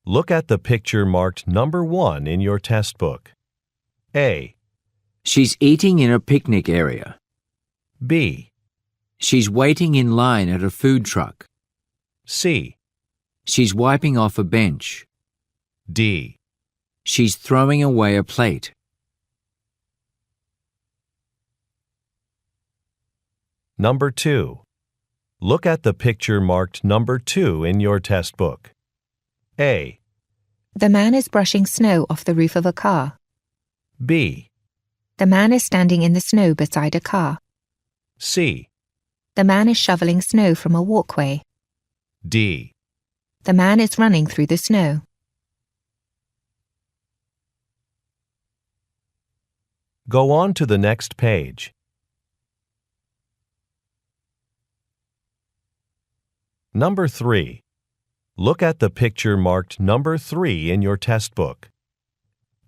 Look at the picture marked number 1 in your test book. A. She's eating in a picnic area. B. She's waiting in line at a food truck. C. She's wiping off a bench. D. She's throwing away a plate. Number 2. Look at the picture marked number 2 in your test book. A. The man is brushing snow off the roof of a car. B. The man is standing in the snow beside a car. C. The man is shoveling snow from a walkway. D. The man is running through the snow. Go on to the next page. Number 3. Look at the picture marked number 3 in your test book.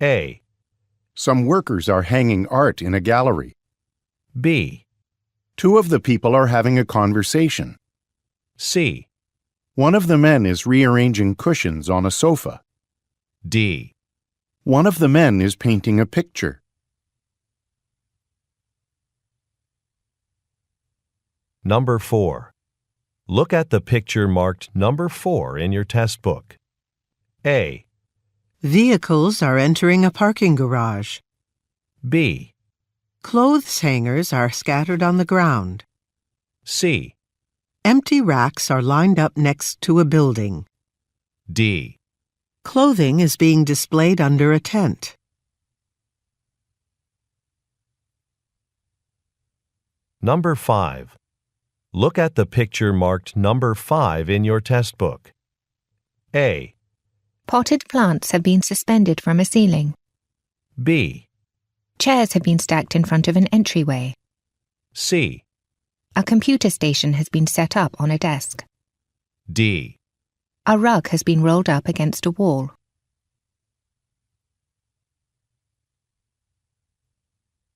A. Some workers are hanging art in a gallery. B. 2 of the people are having a conversation. C. One of the men is rearranging cushions on a sofa. D. One of the men is painting a picture. Number 4. Look at the picture marked number 4 in your test book. A. Vehicles are entering a parking garage. B. Clothes hangers are scattered on the ground. C. Empty racks are lined up next to a building. D. Clothing is being displayed under a tent. Number 5. Look at the picture marked number 5 in your test book. A. Potted plants have been suspended from a ceiling. B. Chairs have been stacked in front of an entryway. C. A computer station has been set up on a desk. D. A rug has been rolled up against a wall.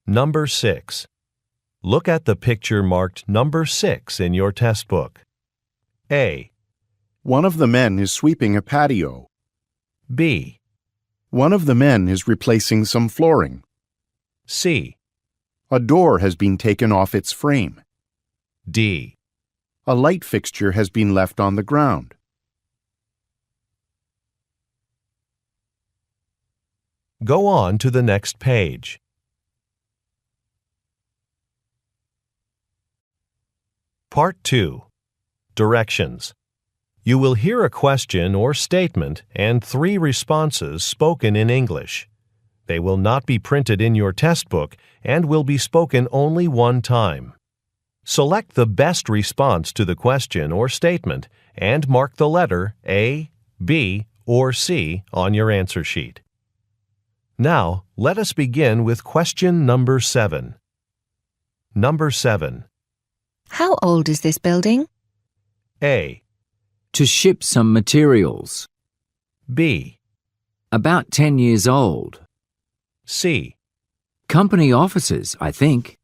Number 6. Look at the picture marked number 6 in your test book. A. One of the men is sweeping a patio. B. One of the men is replacing some flooring. C. A door has been taken off its frame. D. A light fixture has been left on the ground. Go on to the next page. Part 2. Directions. You will hear a question or statement and 3 responses spoken in English. They will not be printed in your test book and will be spoken only one time. Select the best response to the question or statement and mark the letter A, B, or C on your answer sheet. Now, let us begin with question number 7. Number 7. How old is this building? A. To ship some materials. B. About 10 years old. C. Company offices, I think.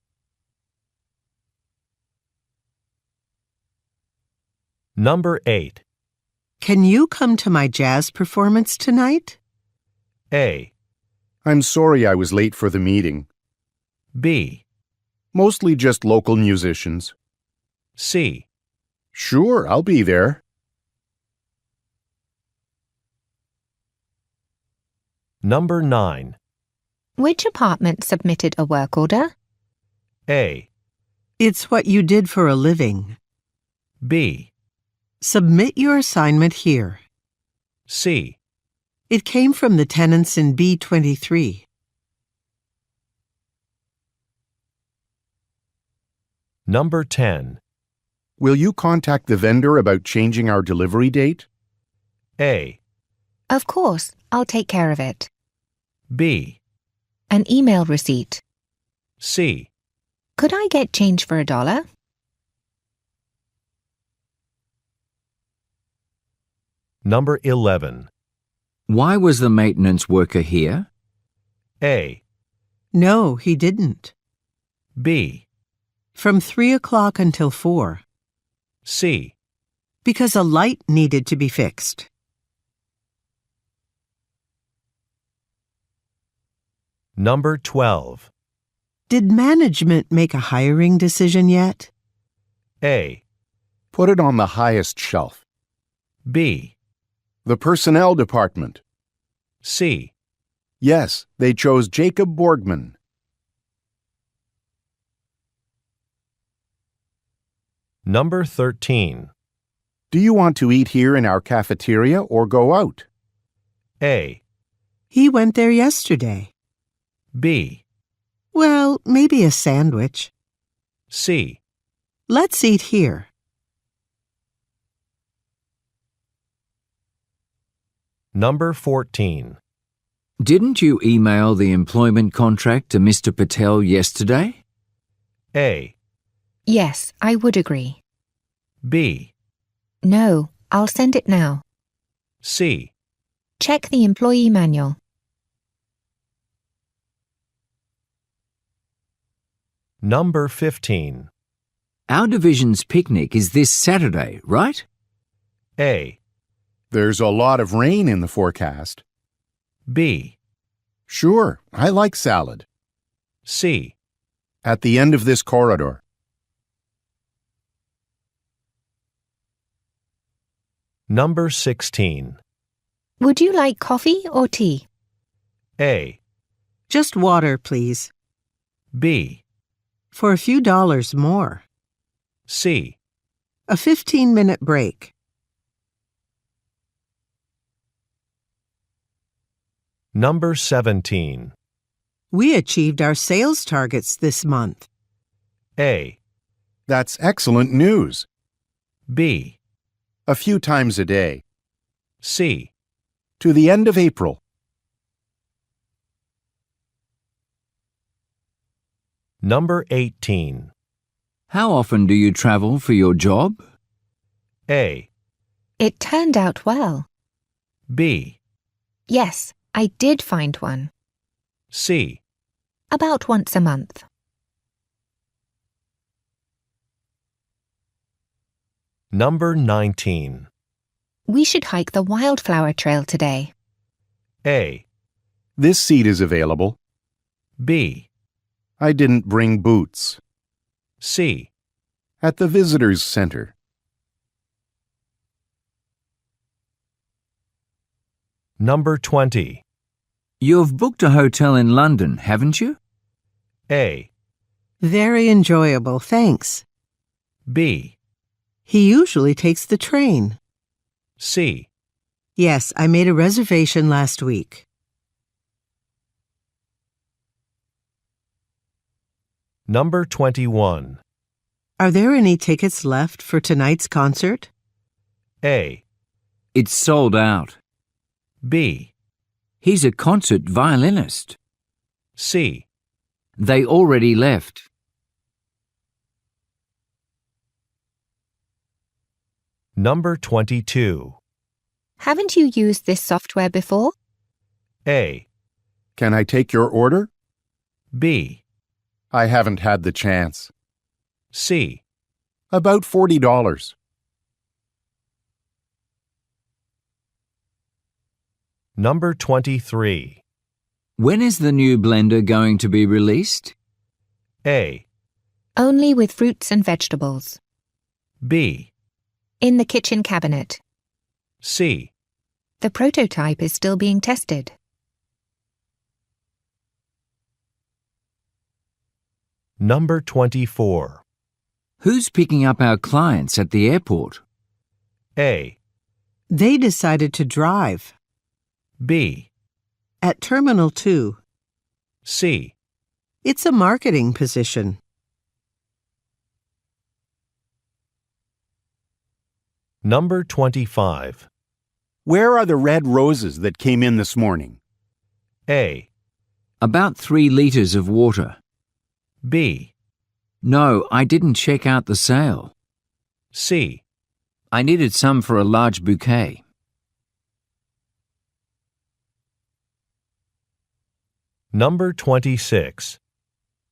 Number 8. Can you come to my jazz performance tonight? A. I'm sorry I was late for the meeting. B. Mostly just local musicians. C. Sure, I'll be there. Number 9. Which apartment submitted a work order? A. It's what you did for a living. B. Submit your assignment here. C. It came from the tenants in B23. Number 10. Will you contact the vendor about changing our delivery date? A. Of course, I'll take care of it. B. An email receipt. C. Could I get change for $1? Number 11. Why was the maintenance worker here? A. No, he didn't. B. From 3 o'clock until 4. C. Because a light needed to be fixed. Number 12. Did management make a hiring decision yet? A. Put it on the highest shelf. B. The personnel department. C. Yes, they chose Jacob Borgman. Number 13. Do you want to eat here in our cafeteria or go out? A. He went there yesterday. B. Well, maybe a sandwich. C. Let's eat here. Number 14. Didn't you email the employment contract to Mr. Patel yesterday? A. Yes, I would agree. B. No, I'll send it now. C. Check the employee manual. Number 15. Our division's picnic is this Saturday, right? A. There's a lot of rain in the forecast. B. Sure, I like salad. C. At the end of this corridor. Number 16. Would you like coffee or tea? A. Just water, please. B. For a few dollars more. C. A 15-minute break. Number 17. We achieved our sales targets this month. A. That's excellent news. B. A few times a day. C. To the end of April. Number 18. How often do you travel for your job? A. It turned out well. B. Yes, I did find one. C. About once a month. Number 19. We should hike the wildflower trail today. A. This seat is available. B. I didn't bring boots. C. At the visitors center. Number 20. You've booked a hotel in London, haven't you? A. Very enjoyable, thanks. B. He usually takes the train. C. Yes, I made a reservation last week. Number 21. Are there any tickets left for tonight's concert? A. It's sold out. B. He's a concert violinist. C. They already left. Number 22. Haven't you used this software before? A. Can I take your order? B. I haven't had the chance. C. About $40. Number 23. When is the new blender going to be released? A. Only with fruits and vegetables. B. In the kitchen cabinet. C. The prototype is still being tested. Number 24. Who's picking up our clients at the airport? A. They decided to drive. B. At Terminal 2. C. It's a marketing position. Number 25. Where are the red roses that came in this morning? A. About 3 liters of water. B. No, I didn't check out the sale. C. I needed some for a large bouquet. Number 26.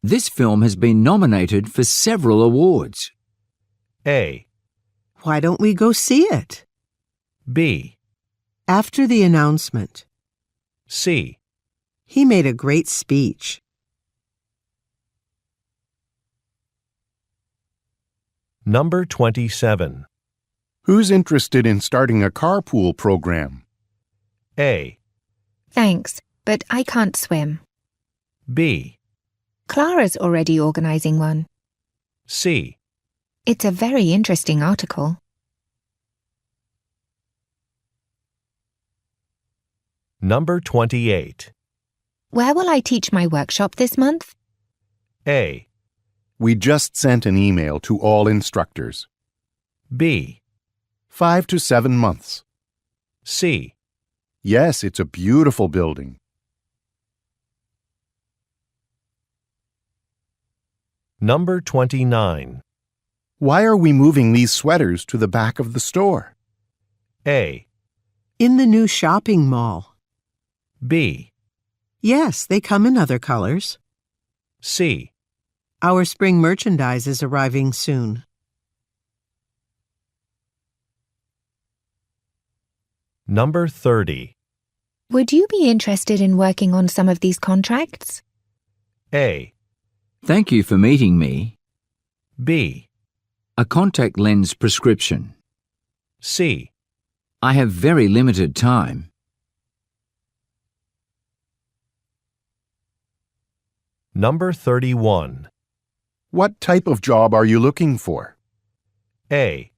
This film has been nominated for several awards. A. Why don't we go see it? B. After the announcement. C. He made a great speech. Number 27. Who's interested in starting a carpool program? A. Thanks, but I can't swim. B. Clara's already organizing one. C. It's a very interesting article. Number 28. Where will I teach my workshop this month? A. We just sent an email to all instructors. B. 5 to 7 months. C. Yes, it's a beautiful building. Number 29. Why are we moving these sweaters to the back of the store? A. In the new shopping mall. B. Yes, they come in other colors. C. Our spring merchandise is arriving soon. Number 30. Would you be interested in working on some of these contracts? A. Thank you for meeting me. B. A contact lens prescription. C. I have very limited time. Number 31. What type of job are you looking for? A.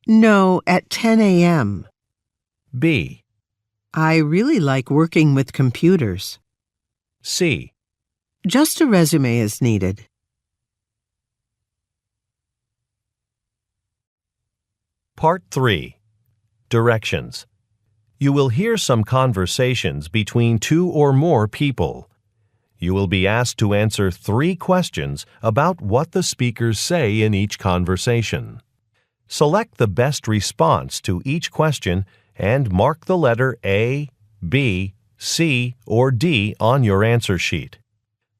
No, at 10 a.m. B. I really like working with computers. C. Just a resume is needed. Part 3. Directions. You will hear some conversations between 2 or more people. You will be asked to answer 3 questions about what the speakers say in each conversation. Select the best response to each question and mark the letter A, B, C, or D on your answer sheet.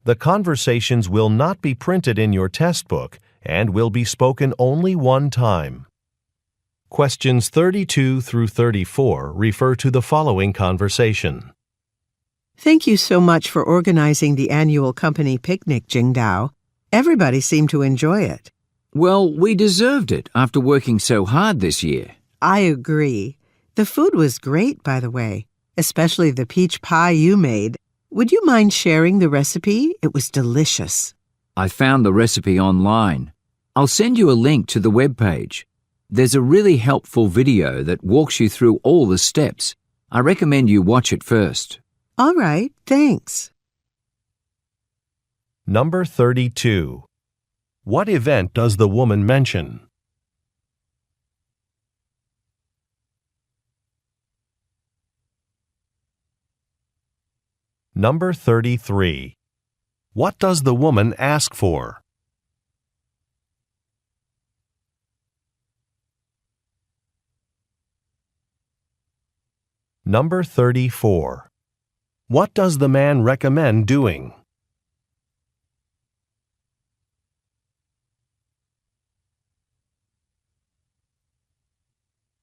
The conversations will not be printed in your test book and will be spoken only one time. Questions 32 through 34 refer to the following conversation. Thank you so much for organizing the annual company picnic, Jingdao. Everybody seemed to enjoy it. Well, we deserved it after working so hard this year. I agree. The food was great, by the way, especially the peach pie you made. Would you mind sharing the recipe? It was delicious. I found the recipe online. I'll send you a link to the webpage. There's a really helpful video that walks you through all the steps. I recommend you watch it first. All right, thanks. Number 32. What event does the woman mention? Number 33. What does the woman ask for? Number 34. What does the man recommend doing?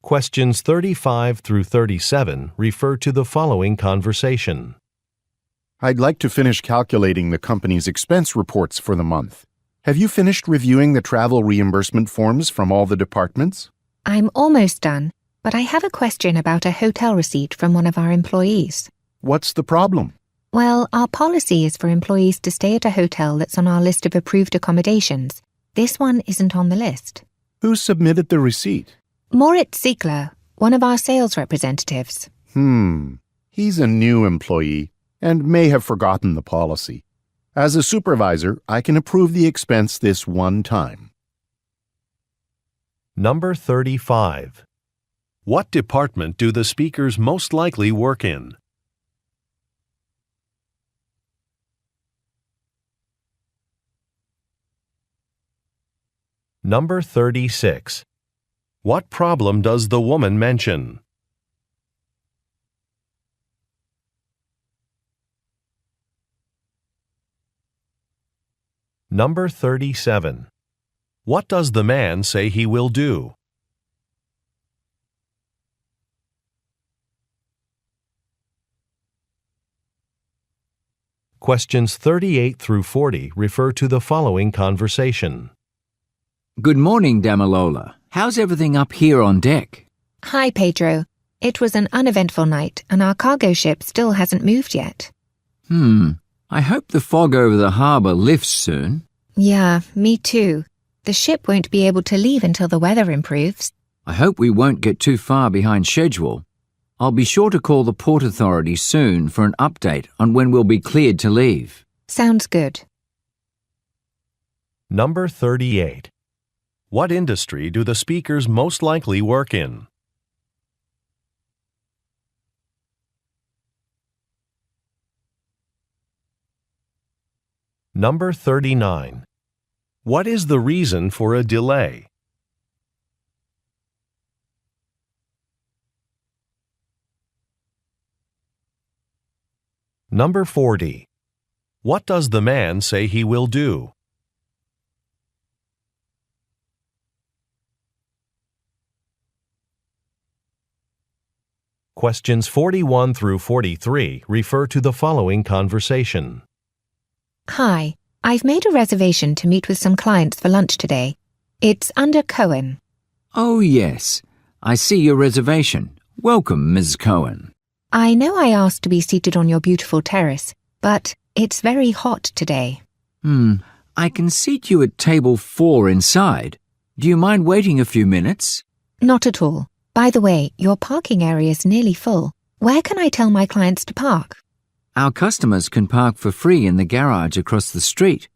Questions 35 through 37 refer to the following conversation. I'd like to finish calculating the company's expense reports for the month. Have you finished reviewing the travel reimbursement forms from all the departments? I'm almost done, but I have a question about a hotel receipt from one of our employees. What's the problem? Well, our policy is for employees to stay at a hotel that's on our list of approved accommodations. This one isn't on the list. Who submitted the receipt? Moritz Ziegler, one of our sales representatives. He's a new employee and may have forgotten the policy. As a supervisor, I can approve the expense this one time. Number 35. What department do the speakers most likely work in? Number 36. What problem does the woman mention? Number 37. What does the man say he will do? Questions 38 through 40 refer to the following conversation. Good morning, Damalola. How's everything up here on deck? Hi, Pedro. It was an uneventful night, and our cargo ship still hasn't moved yet. I hope the fog over the harbour lifts soon. Yeah, me too. The ship won't be able to leave until the weather improves. I hope we won't get too far behind schedule. I'll be sure to call the port authority soon for an update on when we'll be cleared to leave. Sounds good. Number 38. What industry do the speakers most likely work in? Number 39. What is the reason for a delay? Number 40. What does the man say he will do? Questions 41 through 43 refer to the following conversation. Hi, I've made a reservation to meet with some clients for lunch today. It's under Cohen. Oh, yes. I see your reservation. Welcome, Ms. Cohen. I know I asked to be seated on your beautiful terrace, but it's very hot today. I can seat you at table 4 inside. Do you mind waiting a few minutes? Not at all. By the way, your parking area is nearly full. Where can I tell my clients to park? Our customers can park for free in the garage across the street.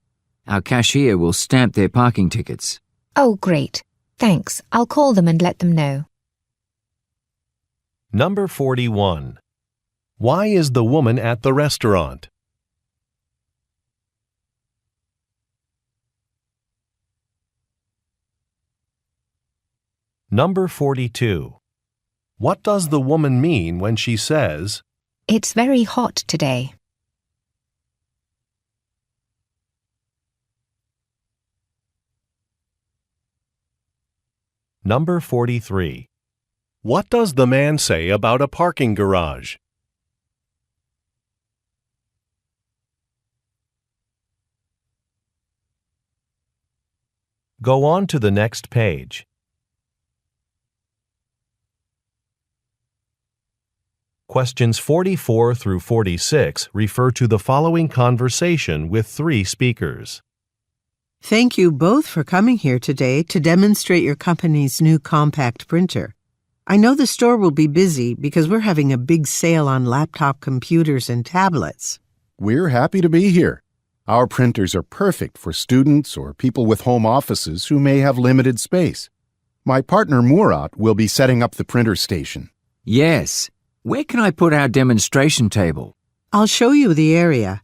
Our cashier will stamp their parking tickets. Oh, great. Thanks. I'll call them and let them know. Number 41. Why is the woman at the restaurant? Number 42. What does the woman mean when she says, It's very hot today. Number 43. What does the man say about a parking garage? Go on to the next page. Questions 44 through 46 refer to the following conversation with 3 speakers. Thank you both for coming here today to demonstrate your company's new compact printer. I know the store will be busy because we're having a big sale on laptop computers and tablets. We're happy to be here. Our printers are perfect for students or people with home offices who may have limited space. My partner Murat will be setting up the printer station. Yes. Where can I put our demonstration table? I'll show you the area.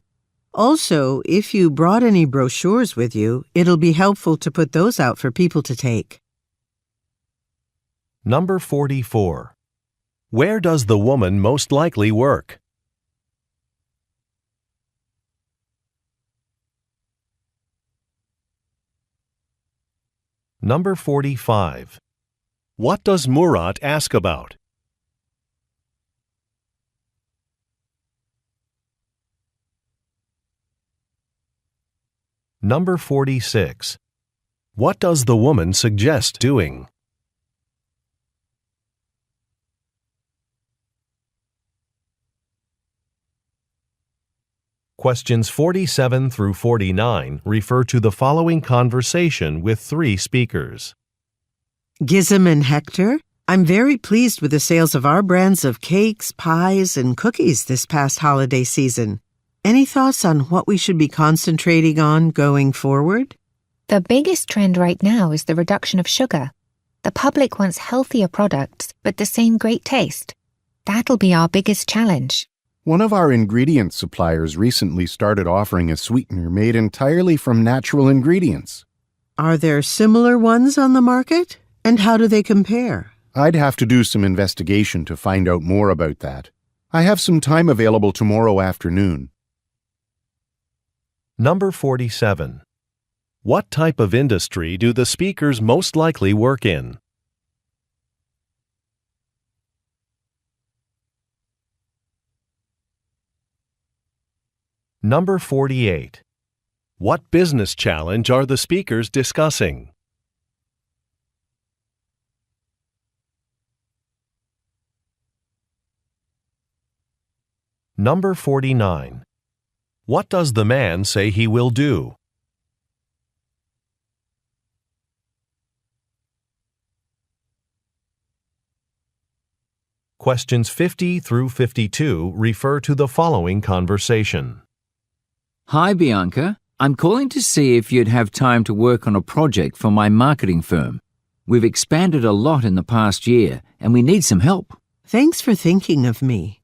Also, if you brought any brochures with you, it'll be helpful to put those out for people to take. Number 44. Where does the woman most likely work? Number 45. What does Murat ask about? Number 46. What does the woman suggest doing? Questions 47 through 49 refer to the following conversation with 3 speakers. Gizem and Hector, I'm very pleased with the sales of our brands of cakes, pies, and cookies this past holiday season. Any thoughts on what we should be concentrating on going forward? The biggest trend right now is the reduction of sugar. The public wants healthier products, but the same great taste. That'll be our biggest challenge. One of our ingredient suppliers recently started offering a sweetener made entirely from natural ingredients. Are there similar ones on the market? And how do they compare? I'd have to do some investigation to find out more about that. I have some time available tomorrow afternoon. Number 47. What type of industry do the speakers most likely work in? Number 48. What business challenge are the speakers discussing? Number 49. What does the man say he will do? Questions 50 through 52 refer to the following conversation. Hi, Bianca. I'm calling to see if you'd have time to work on a project for my marketing firm. We've expanded a lot in the past year, and we need some help. Thanks for thinking of me.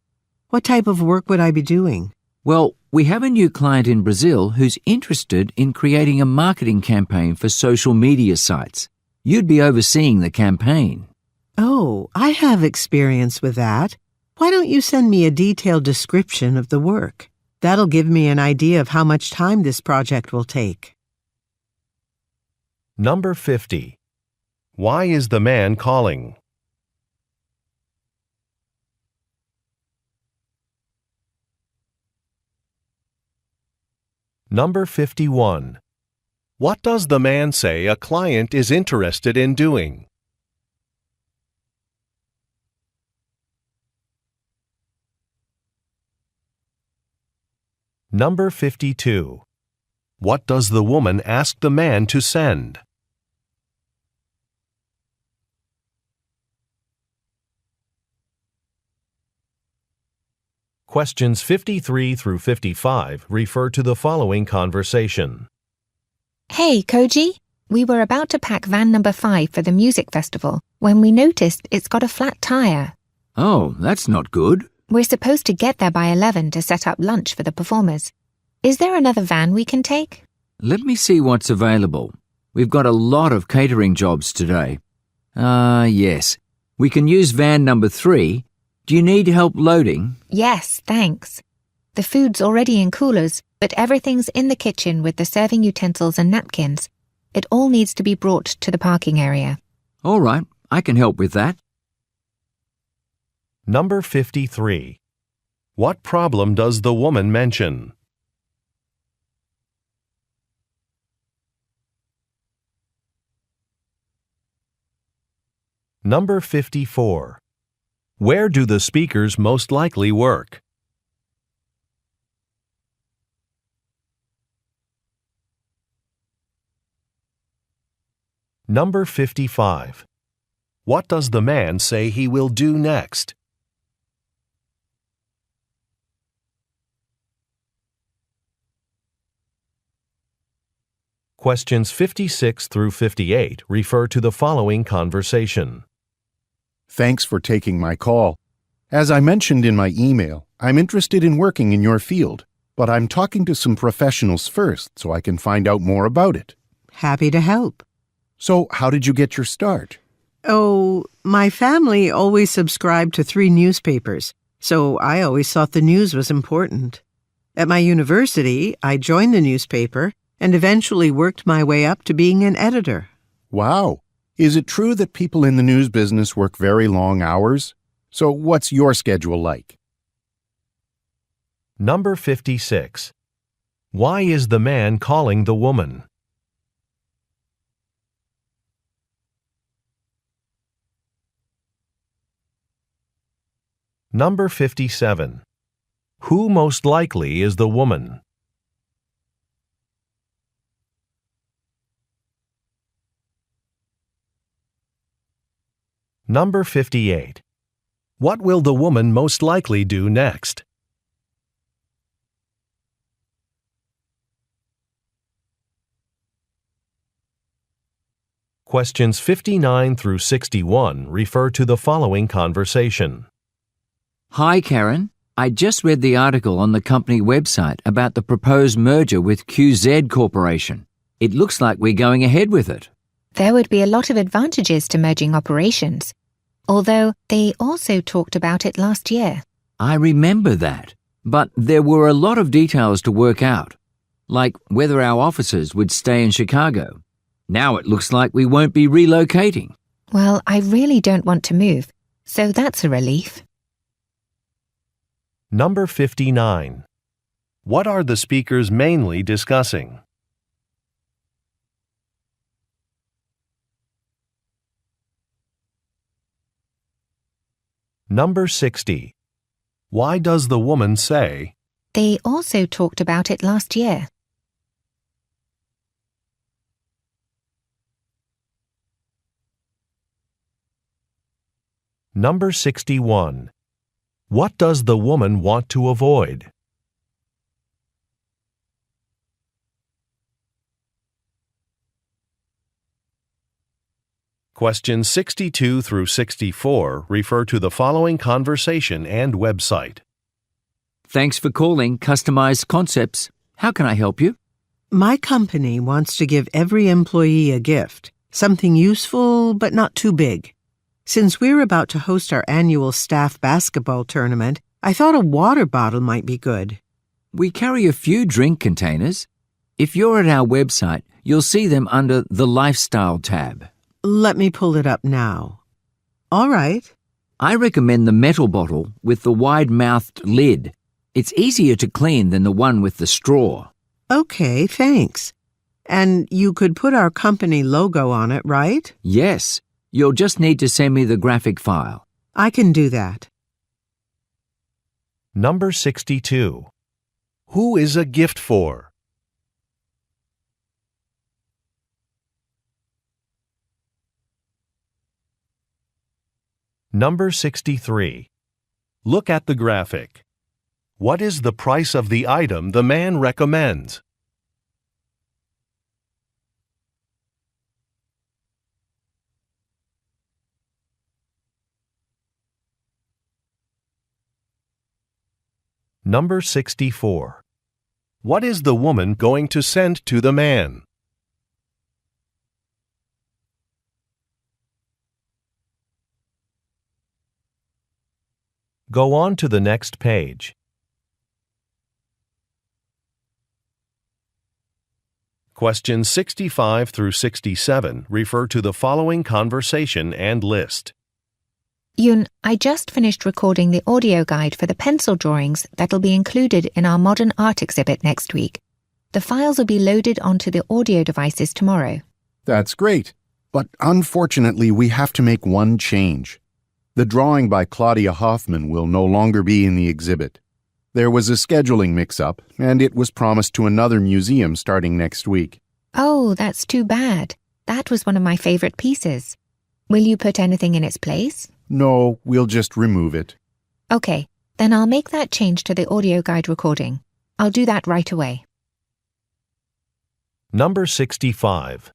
What type of work would I be doing? Well, we have a new client in Brazil who's interested in creating a marketing campaign for social media sites. You'd be overseeing the campaign. Oh, I have experience with that. Why don't you send me a detailed description of the work? That'll give me an idea of how much time this project will take. Number 50. Why is the man calling? Number 51. What does the man say a client is interested in doing? Number 52. What does the woman ask the man to send? Questions 53 through 55 refer to the following conversation. Hey, Koji. We were about to pack van number 5 for the music festival when we noticed it's got a flat tire. Oh, that's not good. We're supposed to get there by 11 to set up lunch for the performers. Is there another van we can take? Let me see what's available. We've got a lot of catering jobs today. Yes. We can use van number 3. Do you need help loading? Yes, thanks. The food's already in coolers, but everything's in the kitchen with the serving utensils and napkins. It all needs to be brought to the parking area. All right, I can help with that. Number 53. What problem does the woman mention? Number 54. Where do the speakers most likely work? Number 55. What does the man say he will do next? Questions 56 through 58 refer to the following conversation. Thanks for taking my call. As I mentioned in my email, I'm interested in working in your field, but I'm talking to some professionals first so I can find out more about it. Happy to help. So, how did you get your start? Oh, my family always subscribed to 3 newspapers, so I always thought the news was important. At my university, I joined the newspaper and eventually worked my way up to being an editor. Wow! Is it true that people in the news business work very long hours? So, what's your schedule like? Number 56. Why is the man calling the woman? Number 57. Who most likely is the woman? Number 58. What will the woman most likely do next? Questions 59 through 61 refer to the following conversation. Hi, Karen. I just read the article on the company website about the proposed merger with QZ Corporation. It looks like we're going ahead with it. There would be a lot of advantages to merging operations, although they also talked about it last year. I remember that, but there were a lot of details to work out, like whether our offices would stay in Chicago. Now it looks like we won't be relocating. Well, I really don't want to move, so that's a relief. Number 59. What are the speakers mainly discussing? Number 60. Why does the woman say, They also talked about it last year. Number 61. What does the woman want to avoid? Questions 62 through 64 refer to the following conversation and website. Thanks for calling Customized Concepts. How can I help you? My company wants to give every employee a gift, something useful but not too big. Since we're about to host our annual staff basketball tournament, I thought a water bottle might be good. We carry a few drink containers. If you're at our website, you'll see them under the Lifestyle tab. Let me pull it up now. All right. I recommend the metal bottle with the wide-mouthed lid. It's easier to clean than the one with the straw. Okay, thanks. And you could put our company logo on it, right? Yes, you'll just need to send me the graphic file. I can do that. Number 62. Who is a gift for? Number 63. Look at the graphic. What is the price of the item the man recommends? Number 64. What is the woman going to send to the man? Go on to the next page. Questions 65 through 67 refer to the following conversation and list. Yun, I just finished recording the audio guide for the pencil drawings that'll be included in our modern art exhibit next week. The files will be loaded onto the audio devices tomorrow. That's great. But unfortunately, we have to make one change. The drawing by Claudia Hoffman will no longer be in the exhibit. There was a scheduling mix-up, and it was promised to another museum starting next week. Oh, that's too bad. That was one of my favorite pieces. Will you put anything in its place? No, we'll just remove it. Okay, then I'll make that change to the audio guide recording. I'll do that right away. Number 65.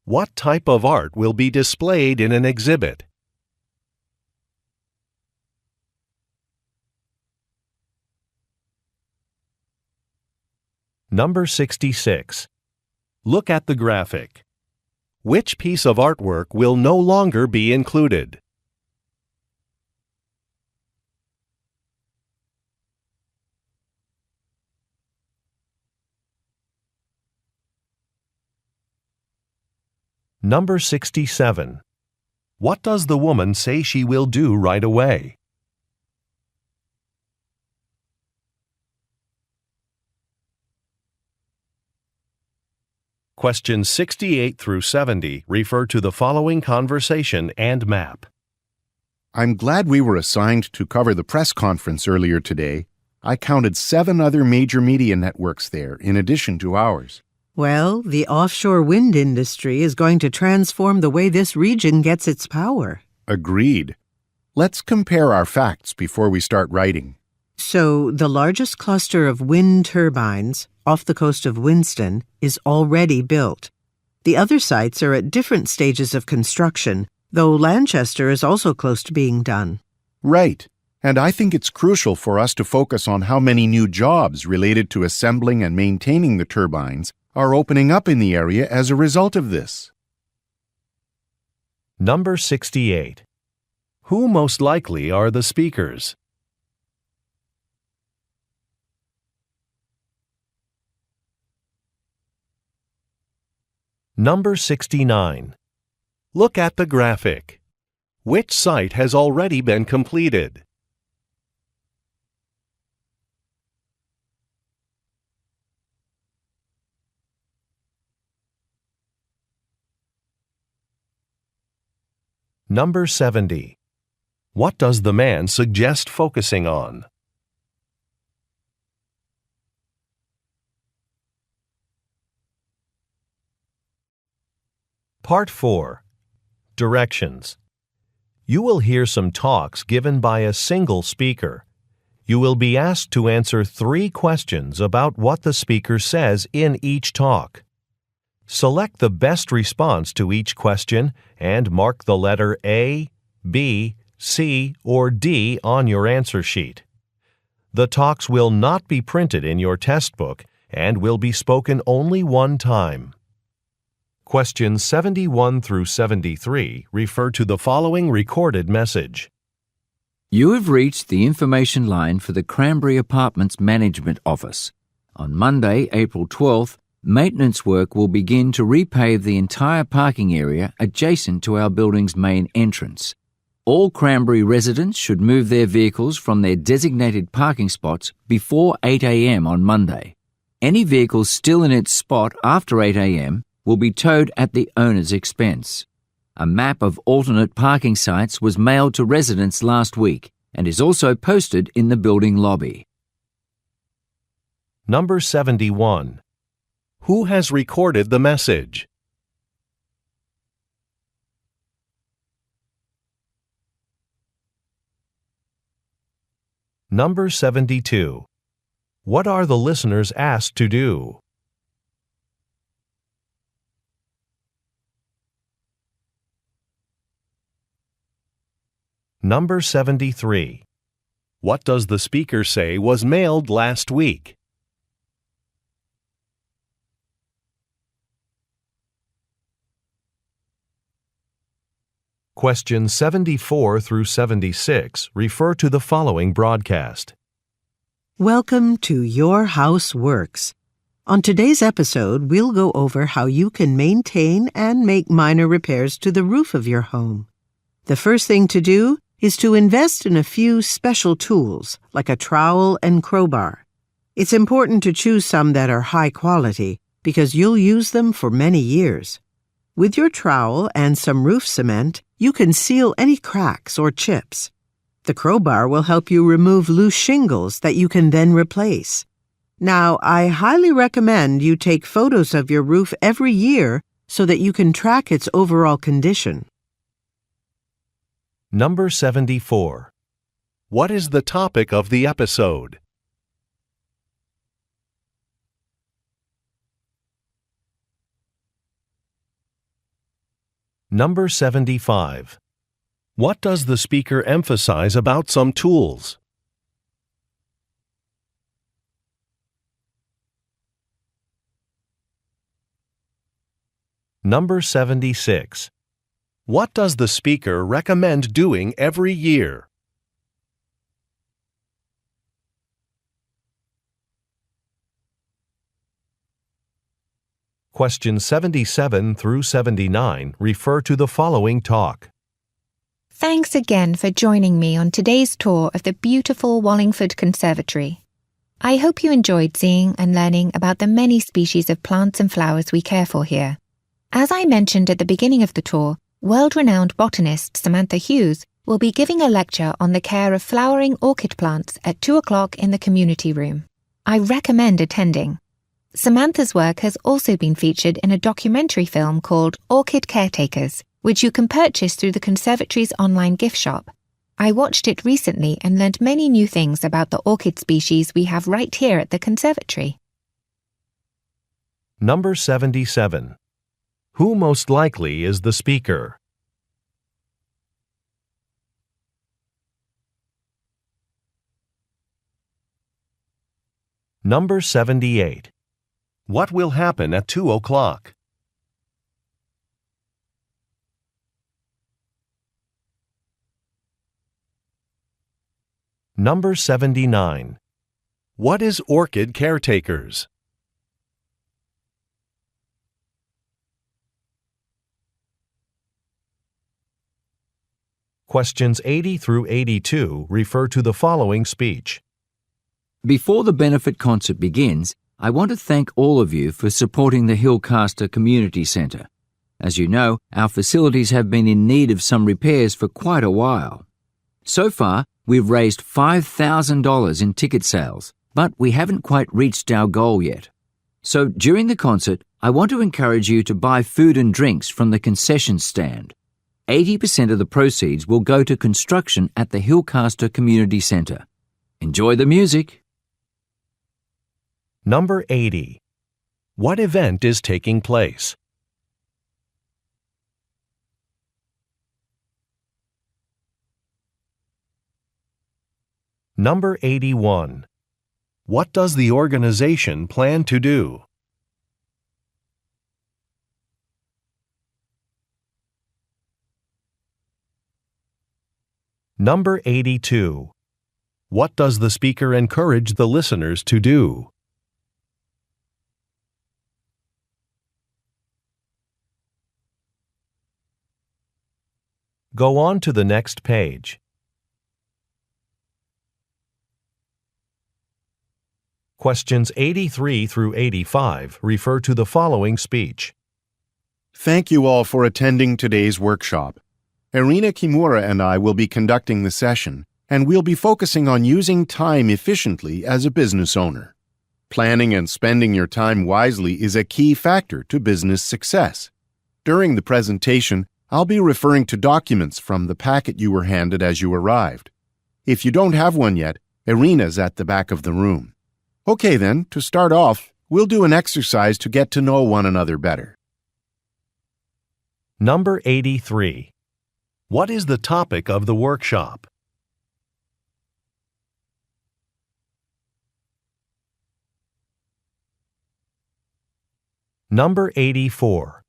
What type of art will be displayed in an exhibit? Number 66. Look at the graphic. Which piece of artwork will no longer be included? Number 67. What does the woman say she will do right away? Questions 68 through 70 refer to the following conversation and map. I'm glad we were assigned to cover the press conference earlier today. I counted 7 other major media networks there, in addition to ours. Well, the offshore wind industry is going to transform the way this region gets its power. Agreed. Let's compare our facts before we start writing. So, the largest cluster of wind turbines off the coast of Winston is already built. The other sites are at different stages of construction, though Lanchester is also close to being done. Right. And I think it's crucial for us to focus on how many new jobs related to assembling and maintaining the turbines are opening up in the area as a result of this. Number 68. Who most likely are the speakers? Number 69. Look at the graphic. Which site has already been completed? Number 70. What does the man suggest focusing on? Part 4. Directions. You will hear some talks given by a single speaker. You will be asked to answer 3 questions about what the speaker says in each talk. Select the best response to each question and mark the letter A, B, C, or D on your answer sheet. The talks will not be printed in your test book and will be spoken only one time. Questions 71 through 73 refer to the following recorded message. You have reached the information line for the Cranberry Apartments Management Office. On Monday, April 12th, maintenance work will begin to repave the entire parking area adjacent to our building's main entrance. All Cranberry residents should move their vehicles from their designated parking spots before 8 a.m. on Monday. Any vehicles still in its spot after 8 a.m. will be towed at the owner's expense. A map of alternate parking sites was mailed to residents last week and is also posted in the building lobby. Number 71. Who has recorded the message? Number 72. What are the listeners asked to do? Number 73. What does the speaker say was mailed last week? Questions 74 through 76 refer to the following broadcast. Welcome to Your House Works. On today's episode, we'll go over how you can maintain and make minor repairs to the roof of your home. The first thing to do is to invest in a few special tools, like a trowel and crowbar. It's important to choose some that are high quality, because you'll use them for many years. With your trowel and some roof cement, you can seal any cracks or chips. The crowbar will help you remove loose shingles that you can then replace. Now, I highly recommend you take photos of your roof every year so that you can track its overall condition. Number 74. What is the topic of the episode? Number 75. What does the speaker emphasize about some tools? Number 76. What does the speaker recommend doing every year? Questions 77 through 79 refer to the following talk. Thanks again for joining me on today's tour of the beautiful Wallingford Conservatory. I hope you enjoyed seeing and learning about the many species of plants and flowers we care for here. As I mentioned at the beginning of the tour, world-renowned botanist Samantha Hughes will be giving a lecture on the care of flowering orchid plants at 2 o'clock in the community room. I recommend attending. Samantha's work has also been featured in a documentary film called Orchid Caretakers, which you can purchase through the Conservatory's online gift shop. I watched it recently and learned many new things about the orchid species we have right here at the Conservatory. Number 77. Who most likely is the speaker? Number 78. What will happen at 2 o'clock? Number 79. What is Orchid Caretakers? Questions 80 through 82 refer to the following speech. Before the benefit concert begins, I want to thank all of you for supporting the Hillcaster Community Centre. As you know, our facilities have been in need of some repairs for quite a while. So far, we've raised $5,000 in ticket sales, but we haven't quite reached our goal yet. So during the concert, I want to encourage you to buy food and drinks from the concession stand. 80% of the proceeds will go to construction at the Hillcaster Community Centre. Enjoy the music. Number 80. What event is taking place? Number 81. What does the organization plan to do? Number 82. What does the speaker encourage the listeners to do? Go on to the next page. Questions 83 through 85 refer to the following speech. Thank you all for attending today's workshop. Irina Kimura and I will be conducting the session, and we'll be focusing on using time efficiently as a business owner. Planning and spending your time wisely is a key factor to business success. During the presentation, I'll be referring to documents from the packet you were handed as you arrived. If you don't have one yet, Irina's at the back of the room. Okay then, to start off, we'll do an exercise to get to know one another better. Number 83. What is the topic of the workshop? Number 84.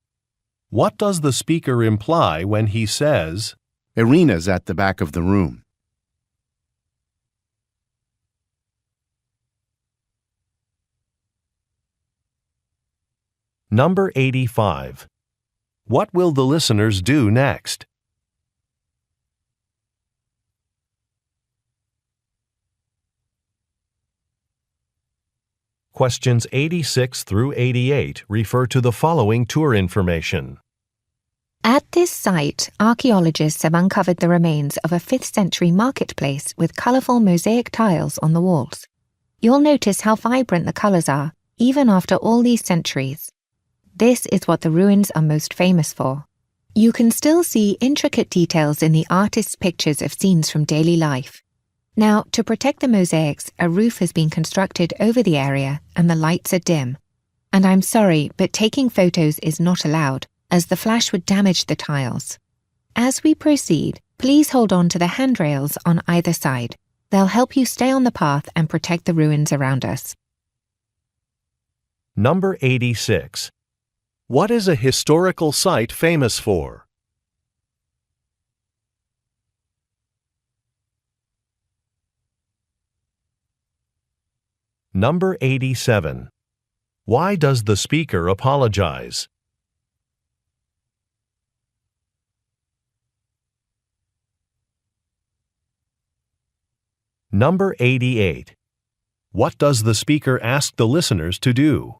What does the speaker imply when he says, Irina's at the back of the room? Number 85. What will the listeners do next? Questions 86 through 88 refer to the following tour information. At this site, archaeologists have uncovered the remains of a 5th century marketplace with colourful mosaic tiles on the walls. You'll notice how vibrant the colours are, even after all these centuries. This is what the ruins are most famous for. You can still see intricate details in the artist's pictures of scenes from daily life. Now, to protect the mosaics, a roof has been constructed over the area and the lights are dim. And I'm sorry, but taking photos is not allowed, as the flash would damage the tiles. As we proceed, please hold on to the handrails on either side. They'll help you stay on the path and protect the ruins around us. Number 86. What is a historical site famous for? Number 87. Why does the speaker apologize? Number 88. What does the speaker ask the listeners to do?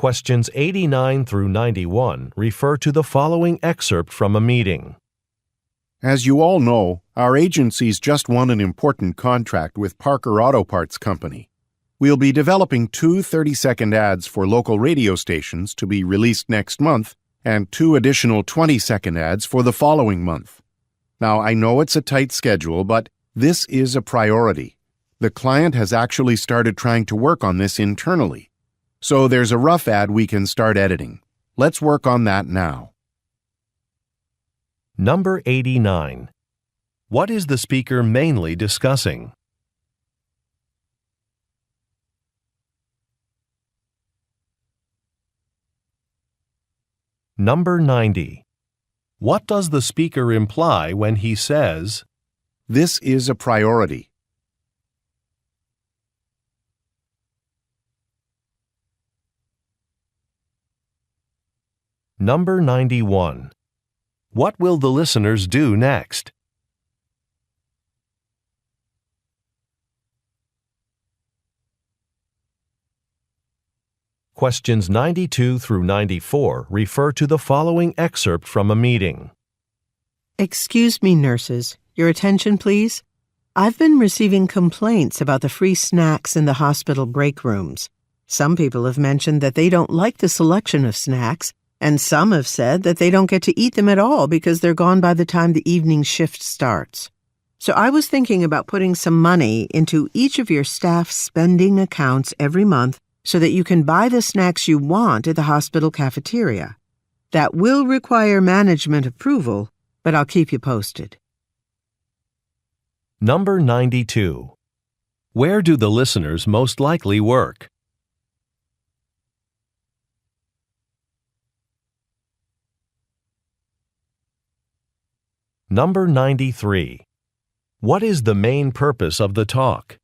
Questions 89 through 91 refer to the following excerpt from a meeting. As you all know, our agency's just won an important contract with Parker Auto Parts Company. We'll be developing 2 30-second ads for local radio stations to be released next month and 2 additional 20-second ads for the following month. Now, I know it's a tight schedule, but this is a priority. The client has actually started trying to work on this internally. So there's a rough ad we can start editing. Let's work on that now. Number 89. What is the speaker mainly discussing? Number 90. What does the speaker imply when he says, This is a priority? Number 91. What will the listeners do next? Questions 92 through 94 refer to the following excerpt from a meeting. Excuse me, nurses. Your attention, please. I've been receiving complaints about the free snacks in the hospital break rooms. Some people have mentioned that they don't like the selection of snacks, and some have said that they don't get to eat them at all because they're gone by the time the evening shift starts. So I was thinking about putting some money into each of your staff spending accounts every month so that you can buy the snacks you want at the hospital cafeteria. That will require management approval, but I'll keep you posted. Number 92. Where do the listeners most likely work? Number 93. What is the main purpose of the talk?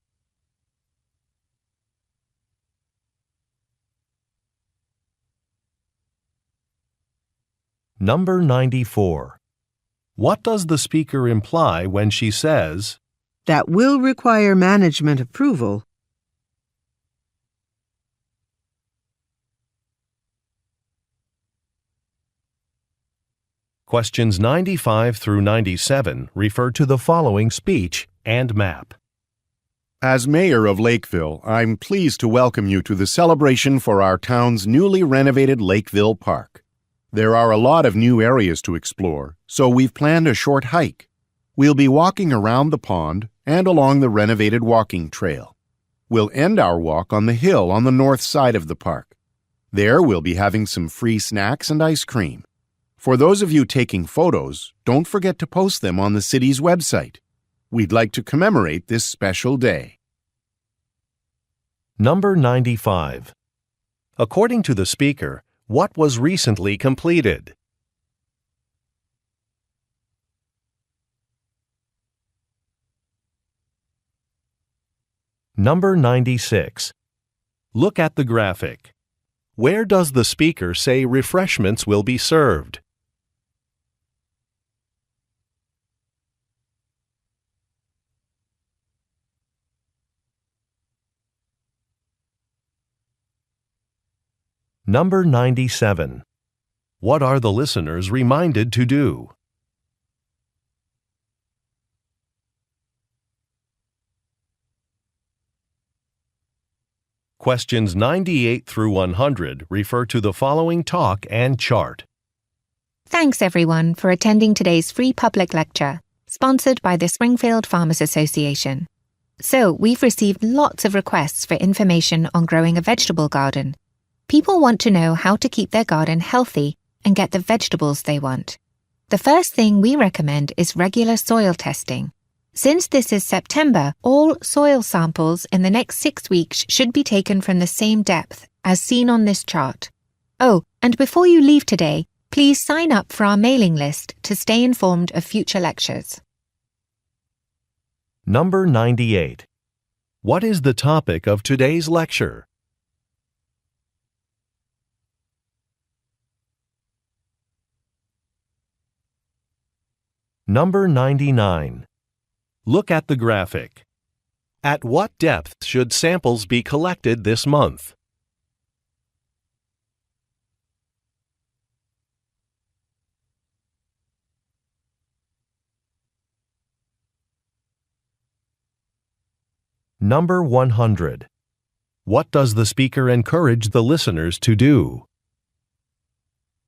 Number 94. What does the speaker imply when she says, That will require management approval? Questions 95 through 97 refer to the following speech and map. As mayor of Lakeville, I'm pleased to welcome you to the celebration for our town's newly renovated Lakeville Park. There are a lot of new areas to explore, so we've planned a short hike. We'll be walking around the pond and along the renovated walking trail. We'll end our walk on the hill on the north side of the park. There we'll be having some free snacks and ice cream. For those of you taking photos, don't forget to post them on the city's website. We'd like to commemorate this special day. Number 95. According to the speaker, what was recently completed? Number 96. Look at the graphic. Where does the speaker say refreshments will be served? Number 97. What are the listeners reminded to do? Questions 98 through 100 refer to the following talk and chart. Thanks everyone for attending today's free public lecture, sponsored by the Springfield Farmers Association. So, we've received lots of requests for information on growing a vegetable garden. People want to know how to keep their garden healthy and get the vegetables they want. The first thing we recommend is regular soil testing. Since this is September, all soil samples in the next 6 weeks should be taken from the same depth, as seen on this chart. Oh, and before you leave today, please sign up for our mailing list to stay informed of future lectures. Number 98. What is the topic of today's lecture? Number 99. Look at the graphic. At what depth should samples be collected this month? Number 100. What does the speaker encourage the listeners to do?